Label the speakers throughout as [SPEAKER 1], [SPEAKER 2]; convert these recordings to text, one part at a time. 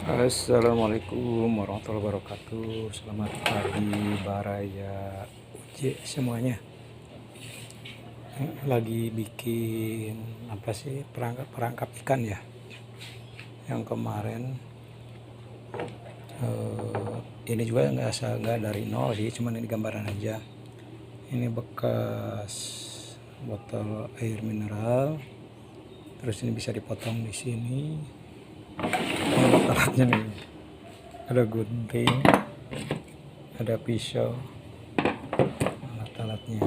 [SPEAKER 1] Assalamualaikum warahmatullahi wabarakatuh. Selamat pagi Baraya Uji semuanya. Lagi bikin apa sih, perangkap ikan ya. Yang kemarin ini juga nggak dari nol sih, cuman ini gambaran aja. Ini bekas botol air mineral. Terus ini bisa dipotong di sini. Alat-alatnya nih, ada gunting, ada pisau, alat-alatnya.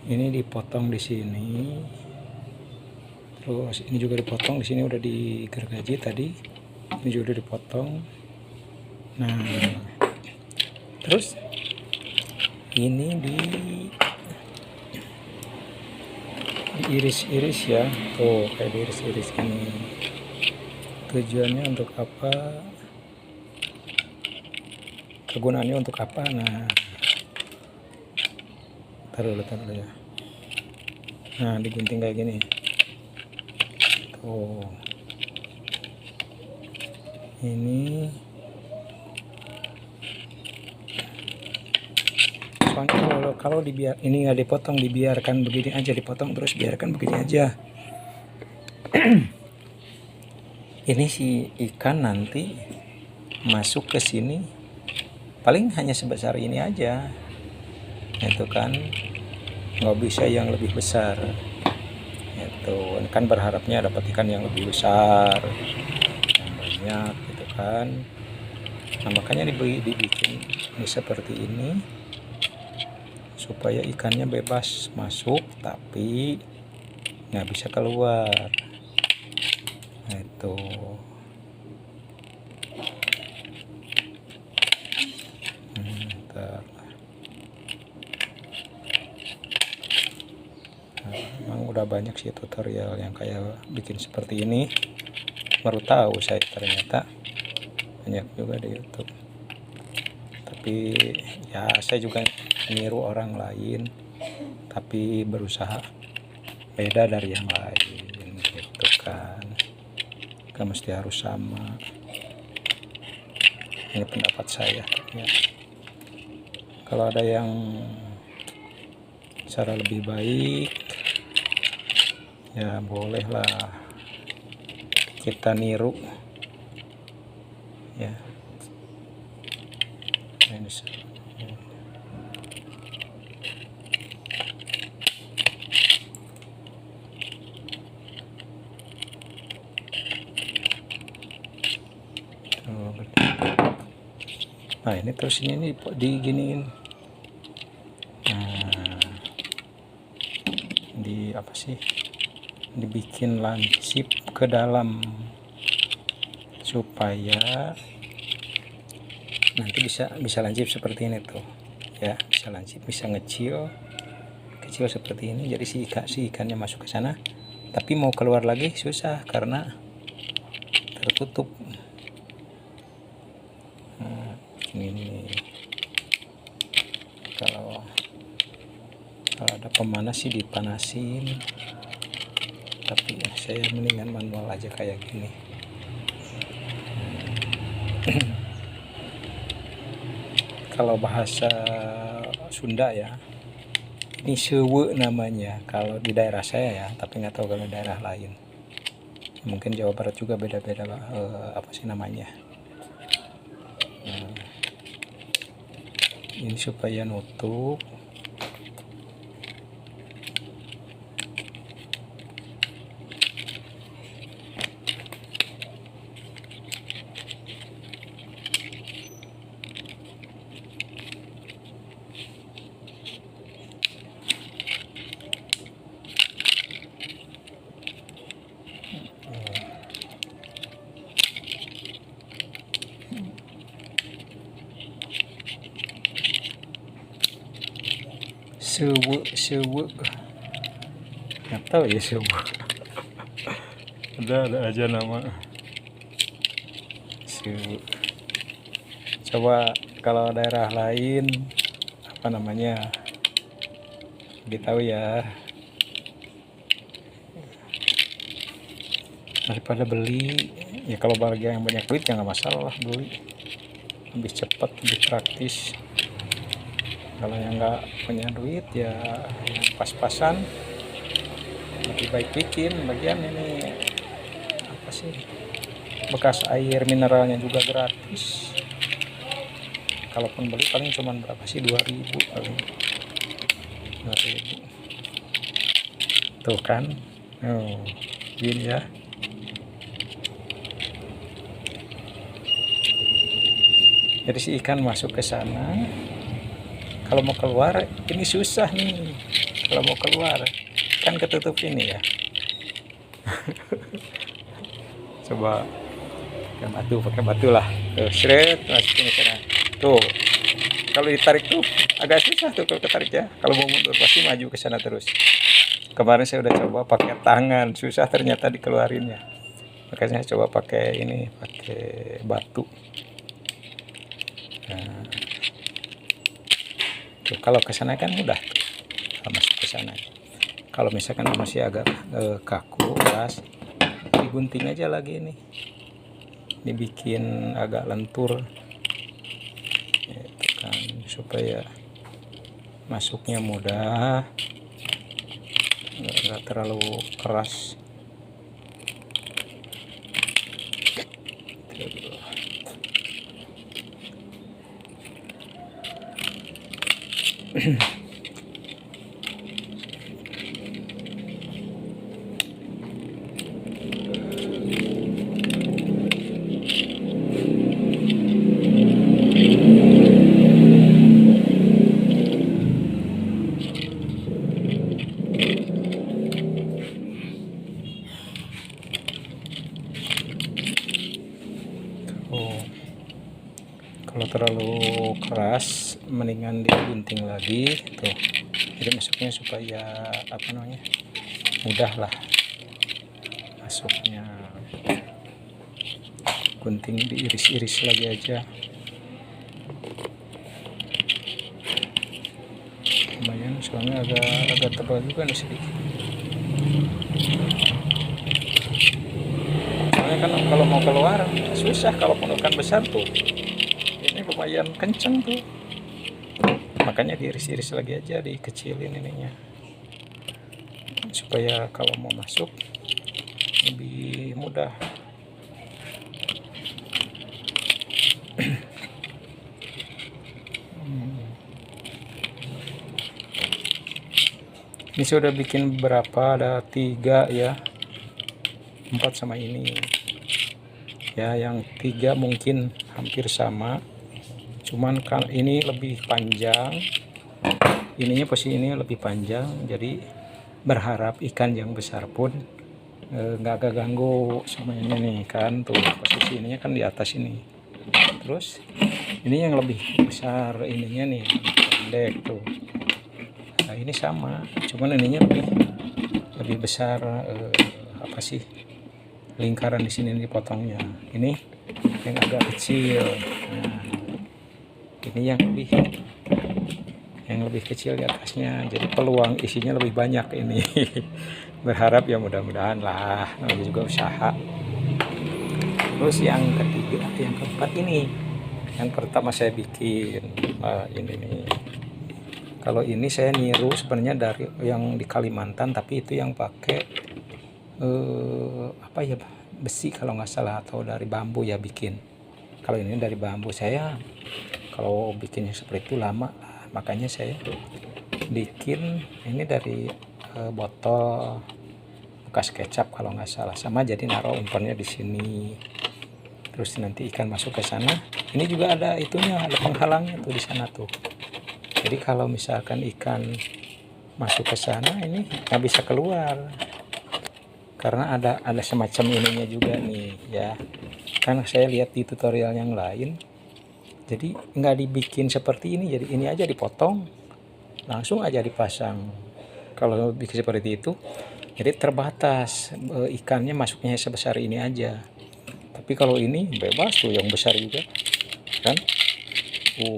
[SPEAKER 1] Ini dipotong di sini, terus ini juga dipotong di sini, udah digergaji tadi. Ini juga udah dipotong. Nah, terus ini diiris-iris ya, tuh kayak diiris-iris ini. Tujuannya untuk apa, kegunaannya untuk apa? Nah, taruh dulu ya. Nah, digunting kayak gini tuh. Ini soalnya kalau ini nggak dipotong, dibiarkan begini aja, dipotong terus biarkan begini aja. Ini si ikan nanti masuk ke sini paling hanya sebesar ini aja, itu kan nggak bisa yang lebih besar. Itu kan berharapnya dapat ikan yang lebih besar, yang banyak gitu kan. Nah, makanya dibikin ini seperti ini supaya ikannya bebas masuk tapi nggak bisa keluar. Nah, itu emang udah banyak sih tutorial yang kayak bikin seperti ini, baru tahu saya ternyata banyak juga di YouTube. Tapi ya saya juga niru orang lain, tapi berusaha beda dari yang lain gitu kan, gak mesti harus sama. Ini pendapat saya ya. Kalau ada yang cara lebih baik ya bolehlah kita niru ya. Ini nah, ini terus ini diginiin. Nah, apa sih, dibikin lancip ke dalam supaya nanti bisa lancip seperti ini tuh ya, bisa lancip, bisa kecil seperti ini. Jadi si ikannya masuk ke sana tapi mau keluar lagi susah karena tertutup. Nah, ini kalau ada pemanas sih dipanasin, tapi saya mendingan manual aja kayak gini. Kalau bahasa Sunda ya, ini sewe namanya kalau di daerah saya ya, tapi nggak tahu kalau daerah lain. Mungkin Jawa Barat juga beda-beda lah apa sih namanya. Nah, ini supaya nutup. Sewe nggak tahu ya, sewe ada aja nama sewe. Coba kalau daerah lain apa namanya ditahu ya, daripada beli Ya kalau bagi yang banyak duit ya nggak masalah lah beli, lebih cepat, lebih praktis. Kalau yang nggak punya duit ya yang pas-pasan, lebih baik bikin. Bagian ini apa sih, bekas air mineralnya juga gratis. Kalaupun beli paling cuman berapa sih, 2.000 paling, 2.000 tuh kan. Oh, gini ya. Jadi si ikan masuk ke sana, kalau mau keluar ini susah nih. Kalau mau keluar kan ketutup ini ya. Coba pakai batu lah. Tuh, shred masukin ke sana. Tuh, kalau ditarik tuh agak susah tuh kalau ketarik ya. Kalau mau mundur pasti maju ke sana terus. Kemarin saya udah coba pakai tangan, susah ternyata dikeluarinnya. Makanya saya coba pakai ini, pakai batu. Nah, tuh, kalau ke sana kan mudah tuh, masuk ke sana. Kalau misalkan masih agak kaku, keras, digunting aja lagi nih, dibikin agak lentur, itu kan supaya masuknya mudah, nggak terlalu keras. Oh, kalau terlalu keras mendingan digunting lagi tuh, jadi masuknya supaya apa namanya, mudah lah masuknya. Gunting diiris-iris lagi aja, lumayan soalnya agak tebal juga nih sedikit. Soalnya kan kalau mau keluar susah, kalau ikan besar tuh ini lumayan kenceng tuh, makanya diiris-iris lagi aja, dikecilin ininya supaya kalau mau masuk lebih mudah. Ini sudah bikin berapa, ada 3 ya, 4 sama ini ya. Yang 3 mungkin hampir sama, cuman kan ini lebih panjang, ininya posisi ini lebih panjang, jadi berharap ikan yang besar pun nggak keganggu sama ini nih kan. Tuh posisi ininya kan di atas ini, terus ini yang lebih besar ininya nih pendek tuh. Nah ini sama, cuman ininya lebih besar, apa sih, lingkaran di sini dipotongnya, ini yang agak kecil. Nah, ini yang lebih kecil di atasnya, jadi peluang isinya lebih banyak ini. Berharap ya mudah-mudahan lah, namanya juga usaha. Terus yang ketiga, yang keempat ini, yang pertama saya bikin ini nih. Kalau ini saya niru sebenarnya dari yang di Kalimantan, tapi itu yang pakai apa ya, besi kalau nggak salah, atau dari bambu ya bikin. Kalau ini dari bambu, saya kalau bikinnya seperti itu lama, makanya saya bikin ini dari botol bekas kecap kalau nggak salah, sama jadi naruh umpannya di sini. Terus nanti ikan masuk ke sana, ini juga ada itunya, ada penghalangnya tuh di sana tuh. Jadi kalau misalkan ikan masuk ke sana, ini nggak bisa keluar, karena ada semacam ininya juga nih ya. Karena saya lihat di tutorial yang lain, jadi nggak dibikin seperti ini, jadi ini aja dipotong langsung aja dipasang. Kalau bikin seperti itu, jadi terbatas, ikannya masuknya sebesar ini aja. Tapi kalau ini bebas tuh, yang besar juga kan.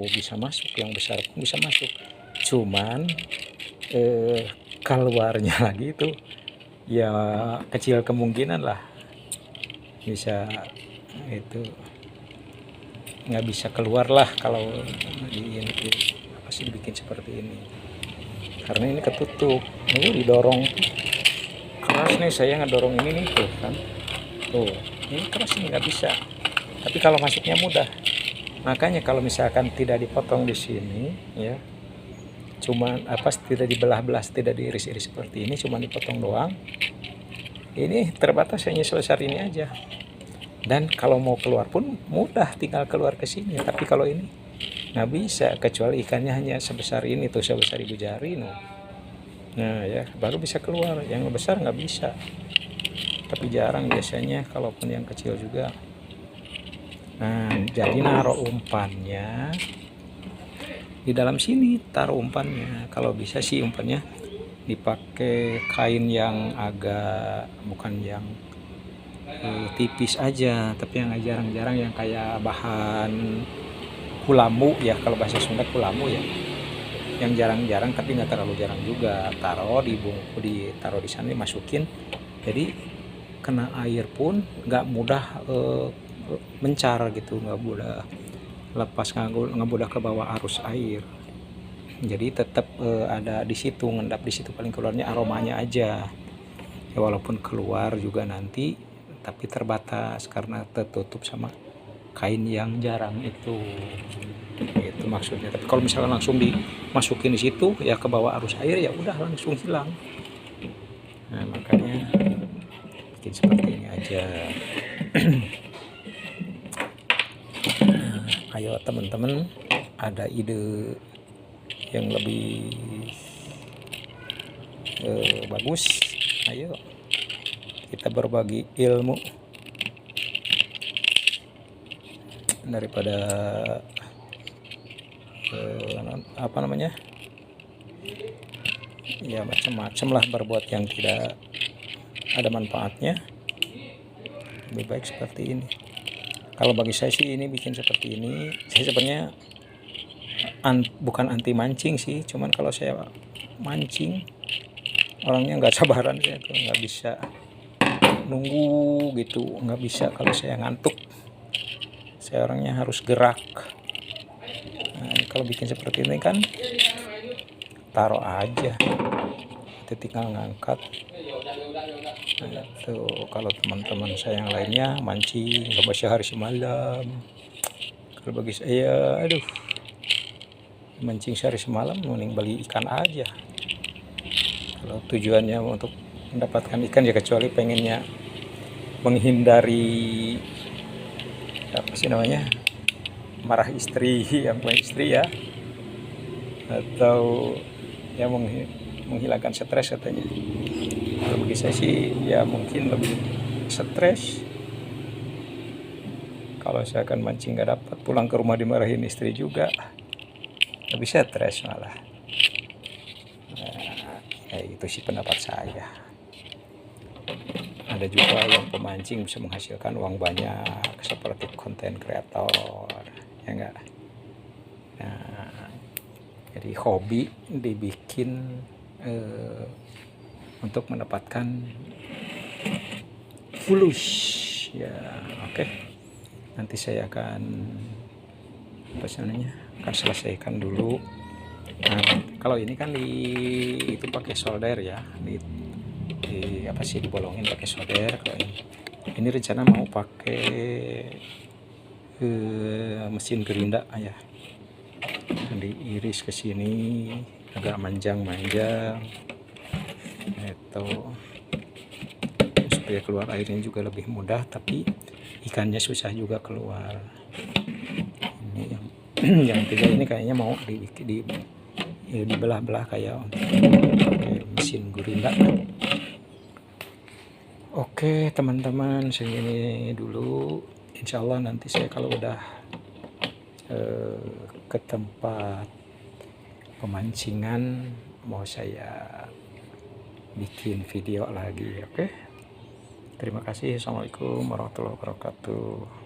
[SPEAKER 1] Bisa masuk, yang besar pun bisa masuk, cuman keluarnya lagi itu ya kecil kemungkinan lah. bisa itu nggak bisa keluar lah kalau ini pasti dibikin seperti ini, karena ini ketutup. Ini didorong keras nih, saya ngedorong ini nih tuh kan, tuh ini keras nih, nggak bisa. Tapi kalau masuknya mudah. Makanya kalau misalkan tidak dipotong di sini ya, cuman tidak dibelah-belah, tidak diiris-iris seperti ini, cuma dipotong doang, ini terbatas hanya sebesar ini aja. Dan kalau mau keluar pun mudah, tinggal keluar ke sini. Tapi kalau ini nggak bisa, kecuali ikannya hanya sebesar ini tuh, sebesar ibu jari no. Nah ya, baru bisa keluar. Yang besar nggak bisa. Tapi jarang biasanya, kalaupun yang kecil juga. Nah, jadi naruh umpannya di dalam sini, taruh umpannya. Kalau bisa sih umpannya dipakai kain yang agak, bukan yang tipis aja, tapi yang jarang-jarang, yang kayak bahan kulamu ya, kalau bahasa Sunda kulamu ya, yang jarang-jarang tapi nggak terlalu jarang juga. Taruh di bungku, ditaruh di sana, dimasukin, jadi kena air pun nggak mudah mencar gitu, nggak mudah lepas, nggak mudah ke bawah arus air. Jadi tetap ada di situ, ngendap di situ, paling keluarnya aromanya aja ya, walaupun keluar juga nanti tapi terbatas karena tertutup sama kain yang jarang itu maksudnya. Tapi kalau misalkan langsung dimasukin di situ ya, ke bawah arus air, ya udah langsung hilang. Nah makanya bikin seperti ini aja. Nah, ayo teman-teman, ada ide yang lebih bagus, ayo kita berbagi ilmu daripada apa namanya ya, macam-macam lah berbuat yang tidak ada manfaatnya. Lebih baik seperti ini. Kalau bagi saya sih, ini bikin seperti ini, saya sebenarnya bukan anti mancing sih, cuman kalau saya mancing orangnya nggak sabaran, saya tuh nggak bisa nunggu gitu, nggak bisa. Kalau saya ngantuk, saya orangnya harus gerak. Nah, kalau bikin seperti ini kan taruh aja, itu tinggal ngangkat. Nah, itu kalau teman-teman saya yang lainnya mancing sampai sehari semalam, kalau bagi saya aduh, mancing sehari semalam mending beli ikan aja. Kalau tujuannya untuk mendapatkan ikan ya, kecuali pengennya menghindari apa sih namanya, marah istri, yang punya istri ya, atau ya menghilangkan stres katanya. Kalau bagi saya sih ya mungkin lebih stres. Kalau saya akan mancing nggak dapat, pulang ke rumah dimarahin istri juga, lebih stres malah. Nah, ya itu sih pendapat saya. Ada juga yang pemancing bisa menghasilkan uang banyak, seperti konten kreator, ya enggak? Nah, jadi hobi dibikin untuk mendapatkan fulus ya. Oke, nanti saya akan akan selesaikan dulu. Nah, kalau ini kan itu pakai solder ya, dibolongin pakai solder. Kalau ini rencana mau pakai mesin gerinda ya, diiris ke sini agak manjang-manjang itu supaya keluar airnya juga lebih mudah, tapi ikannya susah juga keluar. Ini yang tiga ini kayaknya mau dibelah-belah kayak pakai mesin gerinda. Oke teman-teman, segini dulu. Insya Allah nanti saya kalau udah ke tempat pemancingan mau saya bikin video lagi. Oke, terima kasih. Assalamualaikum warahmatullahi wabarakatuh.